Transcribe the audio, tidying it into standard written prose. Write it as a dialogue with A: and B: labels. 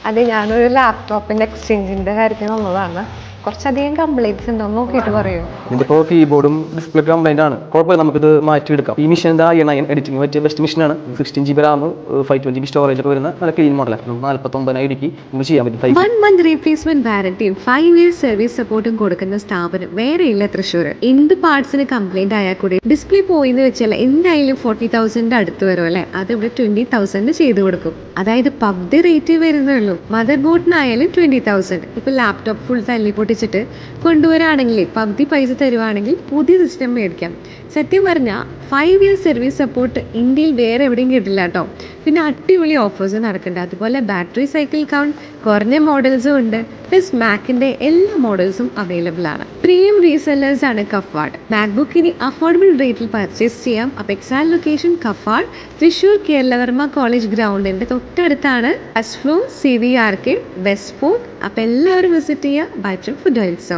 A: അതെ, ഞാനൊരു ലാപ്ടോപ്പിൻ്റെ എക്സ്ചേഞ്ചിൻ്റെ കാര്യത്തിന് വന്നതാണ്. കുറച്ചധികം കംപ്ലൈൻറ്റ്സ് ഉണ്ടോ നോക്കിയിട്ട് പറയൂ.
B: ഇതിപ്പോൾ കീബോർഡും ഡിസ്പ്ലേ കംപ്ലൈൻ്റ് ആണ്. കുഴപ്പമില്ല, നമുക്കിത് മാറ്റിയെടുക്കാം. ഈ മെഷീൻ എന്താ എഡിറ്റിംഗ് പറ്റിയ ബെസ്റ്റ് മെഷീനാണ്. 16 GB RAM 512 GB സ്റ്റോറേജ് ഒക്കെ വരുന്ന നല്ല ക്ലീൻ മോഡലാണ്. നമുക്ക് 49,000 നമുക്ക് ചെയ്യാൻ പറ്റും.
C: 1 month റീപ്ലേസ്മെന്റ് വാറന്റിയും 5 years സർവീസ് സപ്പോർട്ടും കൊടുക്കുന്ന സ്ഥാപനം വേറെയില്ല തൃശ്ശൂർ. എന്ത് പാർട്സിന് കംപ്ലൈന്റ് ആയാൽ കൂടി ഡിസ്പ്ലേ പോയിന്ന് വെച്ചാൽ എന്തായാലും 40,000 അടുത്ത് വരും അല്ലേ. അത് ഇവിടെ 20,000 ചെയ്ത് കൊടുക്കും. അതായത് പകുതി റേറ്റ് വരുന്നുള്ളൂ. മദർ ബോർഡിനായാലും 20,000. ഇപ്പൊ ലാപ്ടോപ്പ് ഫുൾ തല്ലി പൊട്ടിച്ചിട്ട് കൊണ്ടുവരാണെങ്കിൽ പകുതി പൈസ തരുവാണെങ്കിൽ പുതിയ സിസ്റ്റം മേടിക്കാം. സത്യം പറഞ്ഞാൽ 5 years സർവീസ് സപ്പോർട്ട് ഇന്ത്യയിൽ വേറെ എവിടെയും കിട്ടില്ല കേട്ടോ. പിന്നെ അടിപൊളി ഓഫേഴ്സ് നടക്കുന്നുണ്ട്. അതുപോലെ ബാറ്ററി സൈക്കിൾ കൗണ്ട് കുറഞ്ഞ മോഡൽസും ഉണ്ട്. പ്ലസ് മാക്കിൻ്റെ എല്ലാ മോഡൽസും അവൈലബിൾ ആണ്. പ്രീമിയം റീസെല്ലേഴ്സ് ആണ് കഫാർഡ്. മാക്ബുക്ക് ഇനി അഫോർഡബിൾ റേറ്റിൽ പർച്ചേസ് ചെയ്യാം. അപ്പോൾ exact location Kafard, Thrissur Kerala Varma college ഗ്രൗണ്ടിൻ്റെ തൊട്ടടുത്താണ്. First floor CVRK west fort. അപ്പോൾ എല്ലാവരും വിസിറ്റ് ചെയ്യുക. Bye trip food ഓയിൽസോ.